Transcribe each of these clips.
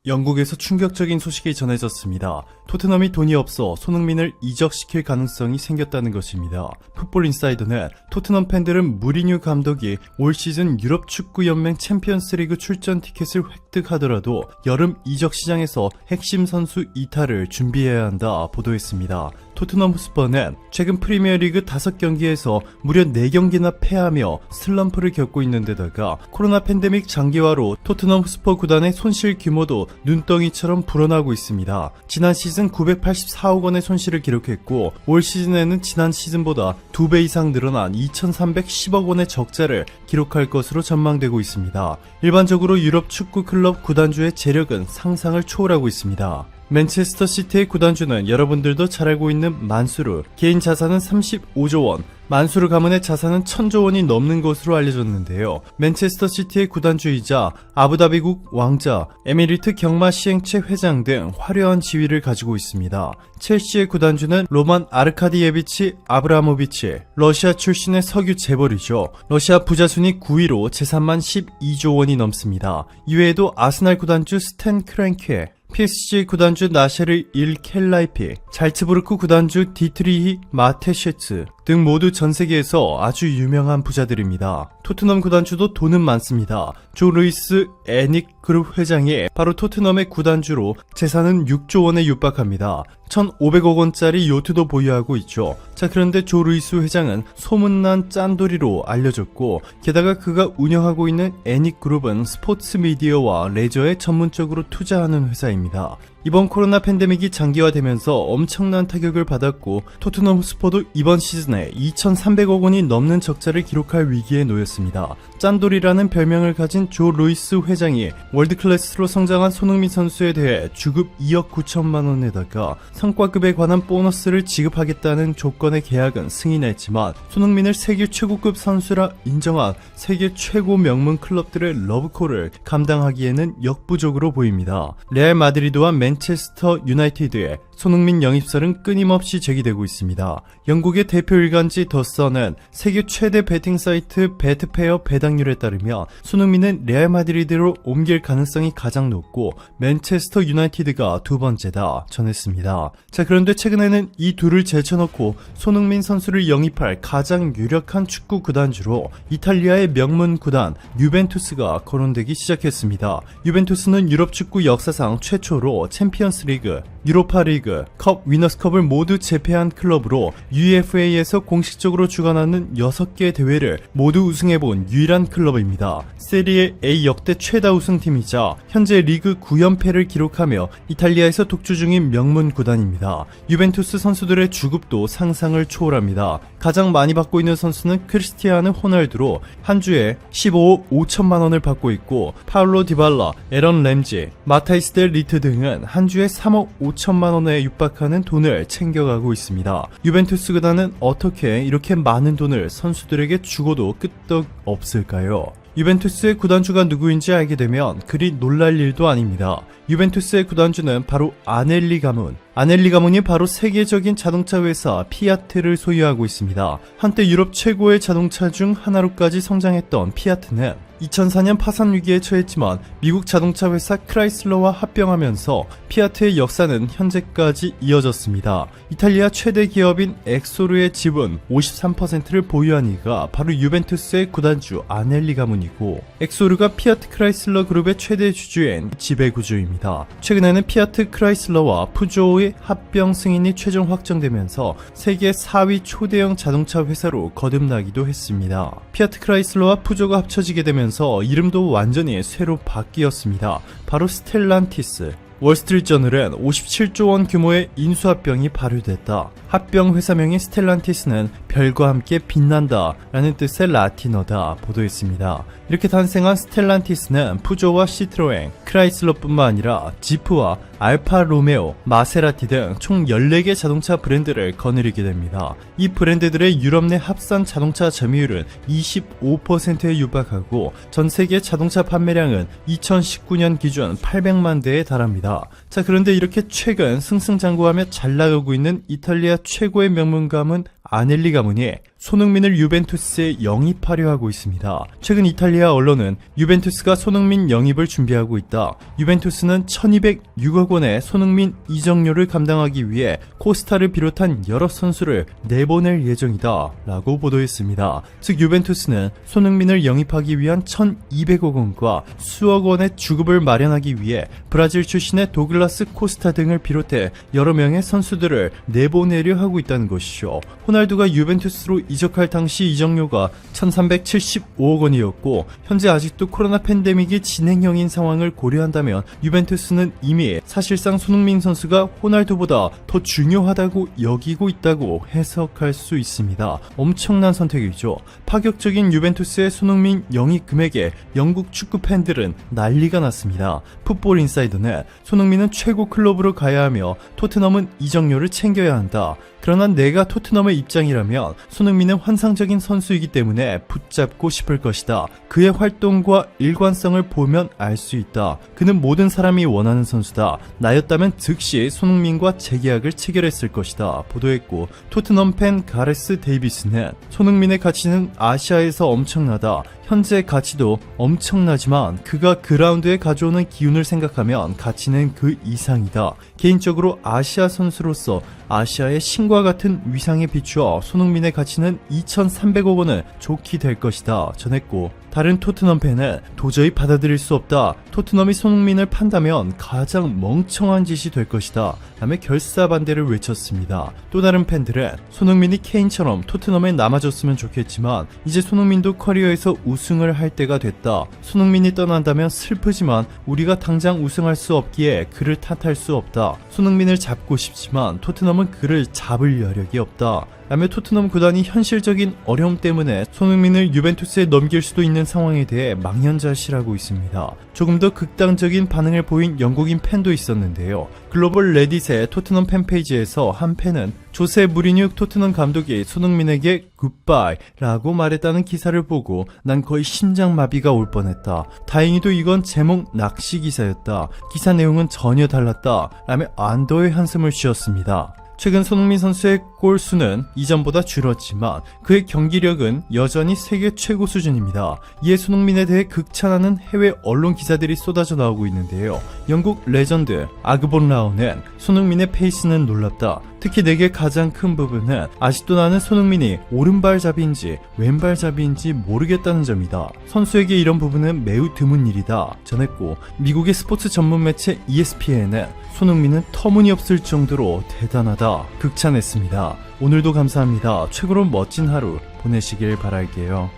영국에서 충격적인 소식이 전해졌습니다. 토트넘이 돈이 없어 손흥민을 이적시킬 가능성이 생겼다는 것입니다. 풋볼 인사이더는 토트넘 팬들은 무리뉴 감독이 올 시즌 유럽 축구 연맹 챔피언스리그 출전 티켓을 획득하더라도 여름 이적 시장에서 핵심 선수 이탈을 준비해야 한다 보도했습니다. 토트넘 후스퍼는 최근 프리미어리그 5경기에서 무려 4경기나 패하며 슬럼프를 겪고 있는 데다가 코로나 팬데믹 장기화로 토트넘 후스퍼 구단의 손실 규모도 눈덩이처럼 불어나고 있습니다. 지난 시즌 984억 원의 손실을 기록했고 올 시즌에는 지난 시즌보다 2배 이상 늘어난 2310억 원의 적자를 기록할 것으로 전망되고 있습니다. 일반적으로 유럽 축구 클럽 구단주의 재력은 상상을 초월하고 있습니다. 맨체스터 시티의 구단주는 여러분들도 잘 알고 있는 만수르, 개인 자산은 35조 원, 만수르 가문의 자산은 1000조 원이 넘는 것으로 알려졌는데요. 맨체스터 시티의 구단주이자 아부다비국 왕자, 에미리트 경마 시행체 회장 등 화려한 지위를 가지고 있습니다. 첼시의 구단주는 로만 아르카디예비치 아브라모비치, 러시아 출신의 석유 재벌이죠. 러시아 부자 순위 9위로 재산만 12조 원이 넘습니다. 이외에도 아스날 구단주 스탠 크랭케, PSG 구단주 나셰르 일 켈라이피, 잘츠부르크 구단주 디트리히 마테셰츠 등 모두 전 세계에서 아주 유명한 부자들입니다. 토트넘 구단주도 돈은 많습니다. 조 루이스 애닉 그룹 회장이 바로 토트넘의 구단주로 재산은 6조 원에 육박합니다. 1,500억 원짜리 요트도 보유하고 있죠. 자, 그런데 조 루이스 회장은 소문난 짠돌이로 알려졌고, 게다가 그가 운영하고 있는 애닉 그룹은 스포츠 미디어와 레저에 전문적으로 투자하는 회사입니다. 이번 코로나 팬데믹이 장기화되면서 엄청난 타격을 받았고 토트넘 후스퍼도 이번 시즌에 2,300억 원이 넘는 적자를 기록할 위기에 놓였습니다. 짠돌이라는 별명을 가진 조 루이스 회장이 월드클래스로 성장한 손흥민 선수에 대해 주급 2억 9천만 원에다가 성과급에 관한 보너스를 지급하겠다는 조건의 계약은 승인했지만 손흥민을 세계 최고급 선수라 인정한 세계 최고 명문 클럽들의 러브콜을 감당하기에는 역부족으로 보입니다. 레알 마드리드와 맨체스터 유나이티드의 손흥민 영입설은 끊임없이 제기되고 있습니다. 영국의 대표 일간지 더 선은 세계 최대 베팅 사이트 베트페어 배당률에 따르면 손흥민은 레알 마드리드로 옮길 가능성이 가장 높고 맨체스터 유나이티드가 두 번째다 전했습니다. 자, 그런데 최근에는 이 둘을 제쳐놓고 손흥민 선수를 영입할 가장 유력한 축구 구단주로 이탈리아의 명문 구단 유벤투스가 거론되기 시작했습니다. 유벤투스는 유럽 축구 역사상 최초로 챔피언스 리그, 유로파 리그, 컵, 위너스컵을 모두 제패한 클럽으로 UEFA에서 공식적으로 주관하는 6개 대회를 모두 우승해본 유일한 클럽입니다. 세리에 A 역대 최다 우승팀이자 현재 리그 9연패를 기록하며 이탈리아에서 독주 중인 명문 구단입니다. 유벤투스 선수들의 주급도 상상을 초월합니다. 가장 많이 받고 있는 선수는 크리스티아누 호날두로 한 주에 15억 5천만 원을 받고 있고 파울로 디발라, 에런 램지, 마타이스 델 리트 등은 한 주에 3억 5천만 원에 육박하는 돈을 챙겨가고 있습니다. 유벤투스 구단은 어떻게 이렇게 많은 돈을 선수들에게 주고도 끄떡 없을까요? 유벤투스의 구단주가 누구인지 알게 되면 그리 놀랄 일도 아닙니다. 유벤투스의 구단주는 바로 아넬리 가문. 아넬리 가문이 바로 세계적인 자동차 회사 피아트를 소유하고 있습니다. 한때 유럽 최고의 자동차 중 하나로까지 성장했던 피아트는 2004년 파산 위기에 처했지만 미국 자동차 회사 크라이슬러와 합병하면서 피아트의 역사는 현재까지 이어졌습니다. 이탈리아 최대 기업인 엑소르의 지분 53%를 보유한 이가 바로 유벤투스의 구단주 아넬리 가문이고, 엑소르가 피아트 크라이슬러 그룹의 최대 주주인 지배구조입니다. 최근에는 피아트 크라이슬러와 푸조의 합병 승인이 최종 확정되면서 세계 4위 초대형 자동차 회사로 거듭나기도 했습니다. 피아트 크라이슬러와 푸조가 합쳐지게 되면서 이름도 완전히 새로 바뀌었습니다. 바로 스텔란티스. 월스트리트저널은 57조 원 규모의 인수합병이 발효됐다. 합병 회사명인 스텔란티스는 별과 함께 빛난다 라는 뜻의 라틴어다 보도했습니다. 이렇게 탄생한 스텔란티스는 푸조와 시트로엥, 크라이슬러뿐만 아니라 지프와 알파 로메오, 마세라티 등 총 14개 자동차 브랜드를 거느리게 됩니다. 이 브랜드들의 유럽 내 합산 자동차 점유율은 25%에 육박하고 전 세계 자동차 판매량은 2019년 기준 800만 대에 달합니다. 자, 그런데 이렇게 최근 승승장구하며 잘 나가고 있는 이탈리아 최고의 명문 가문 아넬리 가문이 손흥민을 유벤투스에 영입하려 하고 있습니다. 최근 이탈리아 언론은 유벤투스가 손흥민 영입을 준비하고 있다. 유벤투스는 1206억 원의 손흥민 이적료를 감당하기 위해 코스타를 비롯한 여러 선수를 내보낼 예정이다 라고 보도했습니다. 즉 유벤투스는 손흥민을 영입하기 위한 1200억 원과 수억 원의 주급을 마련하기 위해 브라질 출신의 도글라스 코스타 등을 비롯해 여러 명의 선수들을 내보내려 하고 있다는 것이죠. 호날두가 유벤투스로 이적할 당시 이적료가 1375억 원이었고 현재 아직도 코로나 팬데믹이 진행형인 상황을 고려한다면 유벤투스는 이미 사실상 손흥민 선수가 호날두보다 더 중요하다고 여기고 있다고 해석할 수 있습니다. 엄청난 선택이죠. 파격적인 유벤투스의 손흥민 영입 금액에 영국 축구 팬들은 난리가 났습니다. 풋볼 인사이더는 손흥민은 최고 클럽으로 가야 하며 토트넘은 이적료를 챙겨야 한다. 그러나 내가 토트넘의 입장이라면 손흥민은 환상적인 선수이기 때문에 붙잡고 싶을 것이다. 그의 활동과 일관성을 보면 알 수 있다. 그는 모든 사람이 원하는 선수다. 나였다면 즉시 손흥민과 재계약을 체결했을 것이다. 보도했고 토트넘 팬 가레스 데이비스는 손흥민의 가치는 아시아에서 엄청나다. 현재 가치도 엄청나지만 그가 그라운드에 가져오는 기운을 생각하면 가치는 그 이상이다. 개인적으로 아시아 선수로서 아시아의 신과 같은 위상에 비추어 손흥민의 가치는 2300억 원을 좋게 될 것이다 전했고 다른 토트넘 팬은 도저히 받아들일 수 없다. 토트넘이 손흥민을 판다면 가장 멍청한 짓이 될 것이다. 라며 결사반대를 외쳤습니다. 또 다른 팬들은 손흥민이 케인처럼 토트넘에 남아줬으면 좋겠지만 이제 손흥민도 커리어에서 우승을 할 때가 됐다. 손흥민이 떠난다면 슬프지만 우리가 당장 우승할 수 없기에 그를 탓할 수 없다. 손흥민을 잡고 싶지만 토트넘은 그를 잡을 여력이 없다. 라며 토트넘 구단이 현실적인 어려움 때문에 손흥민을 유벤투스에 넘길 수도 있는 상황에 대해 망연자실하고 있습니다. 조금 더 극단적인 반응을 보인 영국인 팬도 있었는데요. 글로벌 레딧의 토트넘 팬페이지에서 한 팬은 조세 무리뉴 토트넘 감독이 손흥민에게 굿바이 라고 말했다는 기사를 보고 난 거의 심장마비가 올 뻔했다. 다행히도 이건 제목 낚시 기사였다. 기사 내용은 전혀 달랐다. 라며 안도의 한숨을 쉬었습니다. 최근 손흥민 선수의 골 수는 이전보다 줄었지만 그의 경기력은 여전히 세계 최고 수준입니다. 이에 손흥민에 대해 극찬하는 해외 언론 기사들이 쏟아져 나오고 있는데요. 영국 레전드 아그본 라오는 손흥민의 페이스는 놀랍다. 특히 내게 가장 큰 부분은 아직도 나는 손흥민이 오른발잡이인지 왼발잡이인지 모르겠다는 점이다. 선수에게 이런 부분은 매우 드문 일이다 전했고 미국의 스포츠 전문 매체 ESPN은 손흥민은 터무니없을 정도로 대단하다 극찬했습니다. 오늘도 감사합니다. 최고로 멋진 하루 보내시길 바랄게요.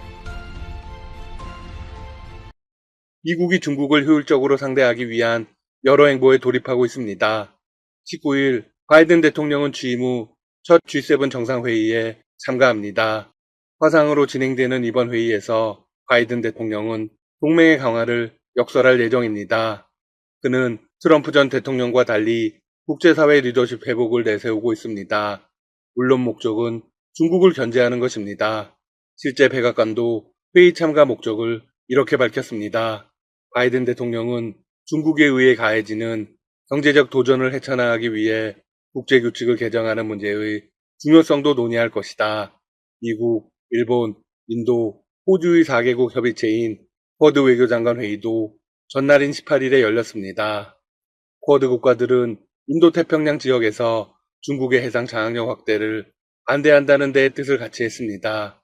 미국이 중국을 효율적으로 상대하기 위한 여러 행보에 돌입하고 있습니다. 19일 바이든 대통령은 취임 후 첫 G7 정상회의에 참가합니다. 화상으로 진행되는 이번 회의에서 바이든 대통령은 동맹의 강화를 역설할 예정입니다. 그는 트럼프 전 대통령과 달리 국제사회 리더십 회복을 내세우고 있습니다. 물론 목적은 중국을 견제하는 것입니다. 실제 백악관도 회의 참가 목적을 이렇게 밝혔습니다. 바이든 대통령은 중국에 의해 가해지는 경제적 도전을 헤쳐나가기 위해 국제규칙을 개정하는 문제의 중요성도 논의할 것이다. 미국, 일본, 인도, 호주의 4개국 협의체인 쿼드 외교장관 회의도 전날인 18일에 열렸습니다. 쿼드 국가들은 인도태평양 지역에서 중국의 해상 장악력 확대를 반대한다는 데에 뜻을 같이 했습니다.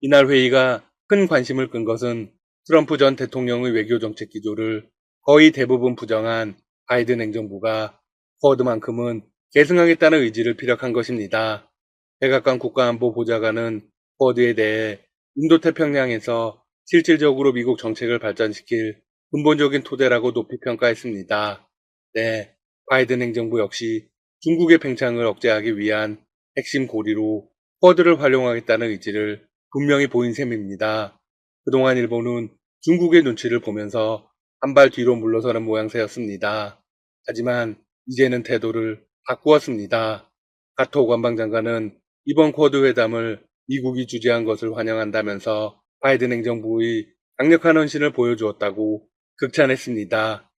이날 회의가 큰 관심을 끈 것은 트럼프 전 대통령의 외교정책 기조를 거의 대부분 부정한 바이든 행정부가 쿼드만큼은 계승하겠다는 의지를 피력한 것입니다. 백악관 국가안보보좌관은 쿼드에 대해 인도태평양에서 실질적으로 미국 정책을 발전시킬 근본적인 토대라고 높이 평가했습니다. 네, 바이든 행정부 역시 중국의 팽창을 억제하기 위한 핵심 고리로 쿼드를 활용하겠다는 의지를 분명히 보인 셈입니다. 그동안 일본은 중국의 눈치를 보면서 한 발 뒤로 물러서는 모양새였습니다. 하지만 이제는 태도를 바꾸었습니다. 가토 관방장관은 이번 쿼드 회담을 미국이 주재한 것을 환영한다면서 바이든 행정부의 강력한 헌신을 보여주었다고 극찬했습니다.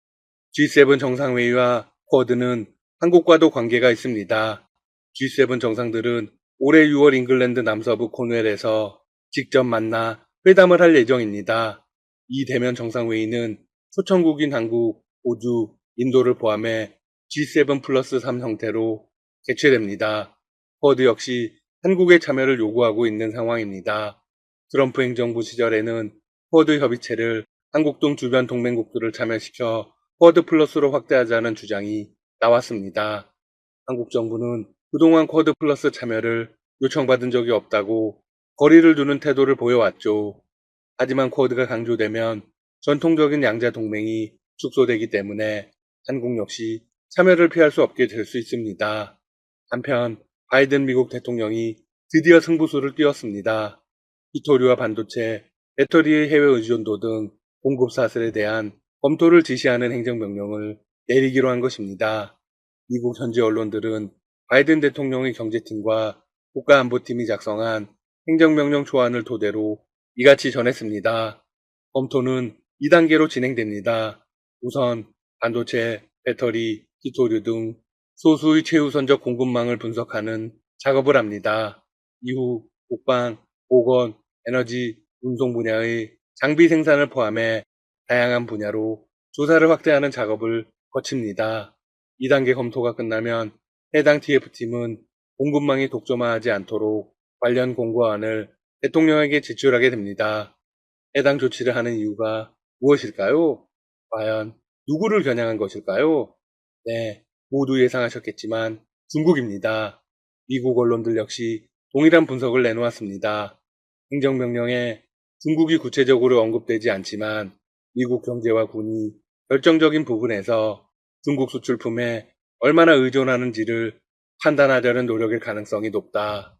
G7 정상회의와 쿼드는 한국과도 관계가 있습니다. G7 정상들은 올해 6월 잉글랜드 남서부 코넬에서 직접 만나 회담을 할 예정입니다. 이 대면 정상회의는 초청국인 한국, 호주, 인도를 포함해 G7 플러스 3 형태로 개최됩니다. 쿼드 역시 한국의 참여를 요구하고 있는 상황입니다. 트럼프 행정부 시절에는 쿼드 협의체를 한국 등 주변 동맹국들을 참여시켜 쿼드 플러스로 확대하자는 주장이 나왔습니다. 한국 정부는 그동안 쿼드 플러스 참여를 요청받은 적이 없다고 거리를 두는 태도를 보여왔죠. 하지만 쿼드가 강조되면 전통적인 양자 동맹이 축소되기 때문에 한국 역시 참여를 피할 수 없게 될 수 있습니다. 한편 바이든 미국 대통령이 드디어 승부수를 띄웠습니다. 히토류와 반도체, 배터리의 해외 의존도 등 공급 사슬에 대한 검토를 지시하는 행정명령을 내리기로 한 것입니다. 미국 현지 언론들은 바이든 대통령의 경제팀과 국가안보팀이 작성한 행정명령 초안을 토대로 이같이 전했습니다. 검토는 2단계로 진행됩니다. 우선 반도체, 배터리, 히토류 등 소수의 최우선적 공급망을 분석하는 작업을 합니다. 이후 국방, 보건, 에너지, 운송 분야의 장비 생산을 포함해 다양한 분야로 조사를 확대하는 작업을 거칩니다. 2단계 검토가 끝나면 해당 TF팀은 공급망이 독점화하지 않도록 관련 공고안을 대통령에게 제출하게 됩니다. 해당 조치를 하는 이유가 무엇일까요? 과연 누구를 겨냥한 것일까요? 네, 모두 예상하셨겠지만 중국입니다. 미국 언론들 역시 동일한 분석을 내놓았습니다. 행정명령에 중국이 구체적으로 언급되지 않지만 미국 경제와 군이 결정적인 부분에서 중국 수출품에 얼마나 의존하는지를 판단하려는 노력일 가능성이 높다.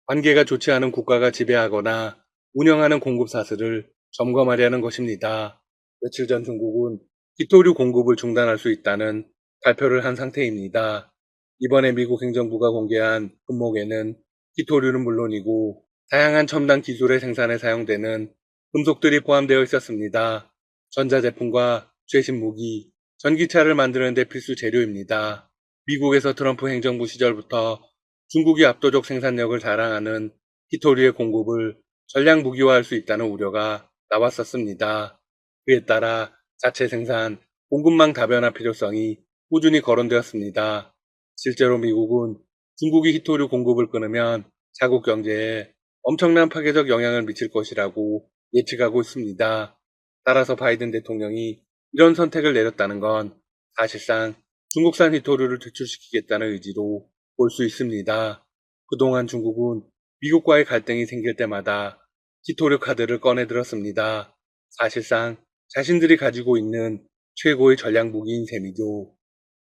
관계가 좋지 않은 국가가 지배하거나 운영하는 공급 사슬을 점검하려는 것입니다. 며칠 전 중국은 기토류 공급을 중단할 수 있다는 발표를 한 상태입니다. 이번에 미국 행정부가 공개한 품목에는 기토류는 물론이고 다양한 첨단 기술의 생산에 사용되는 금속들이 포함되어 있었습니다. 전자제품과 최신 무기, 전기차를 만드는 데 필수 재료입니다. 미국에서 트럼프 행정부 시절부터 중국이 압도적 생산력을 자랑하는 히토류의 공급을 전략 무기화할 수 있다는 우려가 나왔었습니다. 그에 따라 자체 생산, 공급망 다변화 필요성이 꾸준히 거론되었습니다. 실제로 미국은 중국이 히토류 공급을 끊으면 자국 경제에 엄청난 파괴적 영향을 미칠 것이라고 예측하고 있습니다. 따라서 바이든 대통령이 이런 선택을 내렸다는 건 사실상 중국산 히토류를 퇴출시키겠다는 의지로 볼 수 있습니다. 그동안 중국은 미국과의 갈등이 생길 때마다 히토류 카드를 꺼내들었습니다. 사실상 자신들이 가지고 있는 최고의 전략 무기인 셈이죠.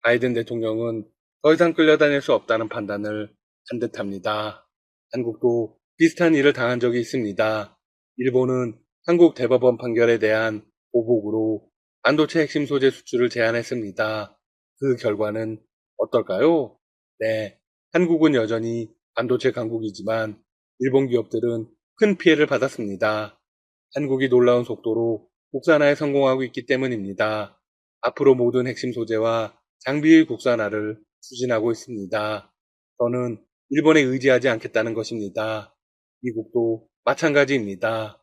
바이든 대통령은 더 이상 끌려다닐 수 없다는 판단을 한 듯합니다. 한국도 비슷한 일을 당한 적이 있습니다. 일본은 한국 대법원 판결에 대한 보복으로 반도체 핵심 소재 수출을 제한했습니다. 그 결과는 어떨까요? 네, 한국은 여전히 반도체 강국이지만 일본 기업들은 큰 피해를 받았습니다. 한국이 놀라운 속도로 국산화에 성공하고 있기 때문입니다. 앞으로 모든 핵심 소재와 장비의 국산화를 추진하고 있습니다. 저는 일본에 의지하지 않겠다는 것입니다. 미국도 마찬가지입니다.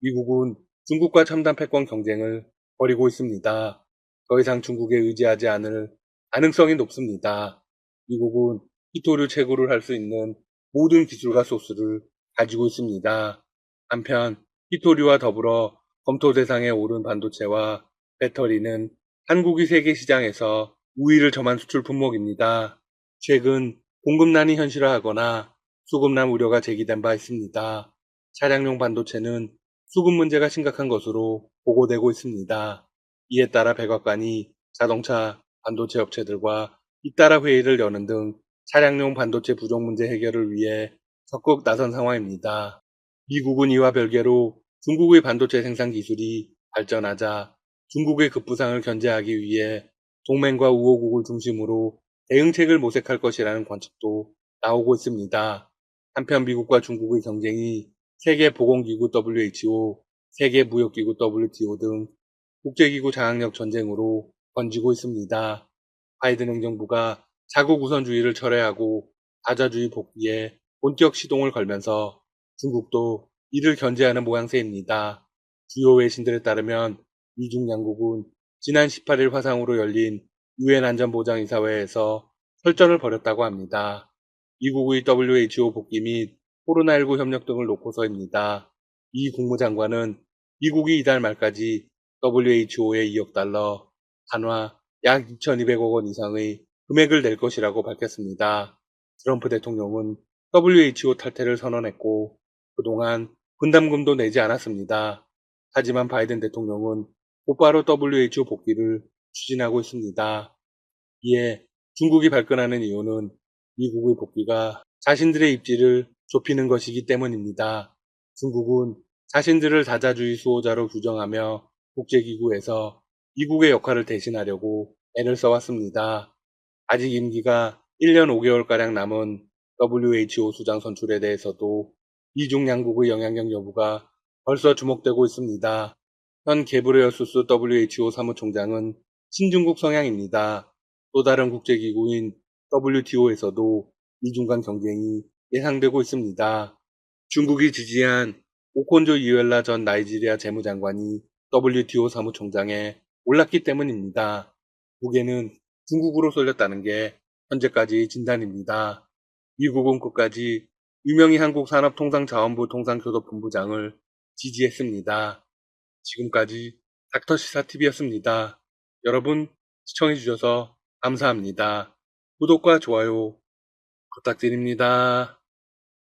미국은 중국과 첨단 패권 경쟁을 벌이고 있습니다. 더 이상 중국에 의지하지 않을 가능성이 높습니다. 미국은 히토류 채굴을 할 수 있는 모든 기술과 소스를 가지고 있습니다. 한편 히토류와 더불어 검토 대상에 오른 반도체와 배터리는 한국이 세계 시장에서 우위를 점한 수출 품목입니다. 최근 공급난이 현실화하거나 수급난 우려가 제기된 바 있습니다. 차량용 반도체는 수급 문제가 심각한 것으로 보고되고 있습니다. 이에 따라 백악관이 자동차, 반도체 업체들과 잇따라 회의를 여는 등 차량용 반도체 부족 문제 해결을 위해 적극 나선 상황입니다. 미국은 이와 별개로 중국의 반도체 생산 기술이 발전하자 중국의 급부상을 견제하기 위해 동맹과 우호국을 중심으로 대응책을 모색할 것이라는 관측도 나오고 있습니다. 한편 미국과 중국의 경쟁이 세계보건기구 WHO, 세계무역기구 WTO 등 국제기구 장악력 전쟁으로 번지고 있습니다. 바이든 행정부가 자국 우선주의를 철회하고 다자주의 복귀에 본격 시동을 걸면서 중국도 이를 견제하는 모양새입니다. 주요 외신들에 따르면 미중 양국은 지난 18일 화상으로 열린 유엔 안전보장이사회에서 설전을 벌였다고 합니다. 미국의 WHO 복귀 및 코로나19 협력 등을 놓고서입니다. 이 국무장관은 미국이 이달 말까지 WHO에 2억 달러, 단화 약 2,200억 원 이상의 금액을 낼 것이라고 밝혔습니다. 트럼프 대통령은 WHO 탈퇴를 선언했고 그동안 분담금도 내지 않았습니다. 하지만 바이든 대통령은 곧바로 WHO 복귀를 추진하고 있습니다. 이에 중국이 발끈하는 이유는 미국의 복귀가 자신들의 입지를 좁히는 것이기 때문입니다. 중국은 자신들을 다자주의 수호자로 규정하며 국제기구에서 미국의 역할을 대신하려고 애를 써왔습니다. 아직 임기가 1년 5개월가량 남은 WHO 수장 선출에 대해서도 미중 양국의 영향력 여부가 벌써 주목되고 있습니다. 현 게브레여수스 WHO 사무총장은 친중국 성향입니다. 또 다른 국제기구인 WTO에서도 미중 간 경쟁이 예상되고 있습니다. 중국이 지지한 오콘조 이웰라 전 나이지리아 재무장관이 WTO 사무총장에 올랐기 때문입니다. 무게는 중국으로 쏠렸다는 게 현재까지 진단입니다. 미국은 끝까지 유명희 한국산업통상자원부 통상교섭본부장을 지지했습니다. 지금까지 닥터시사TV였습니다. 여러분 시청해주셔서 감사합니다. 구독과 좋아요 부탁드립니다.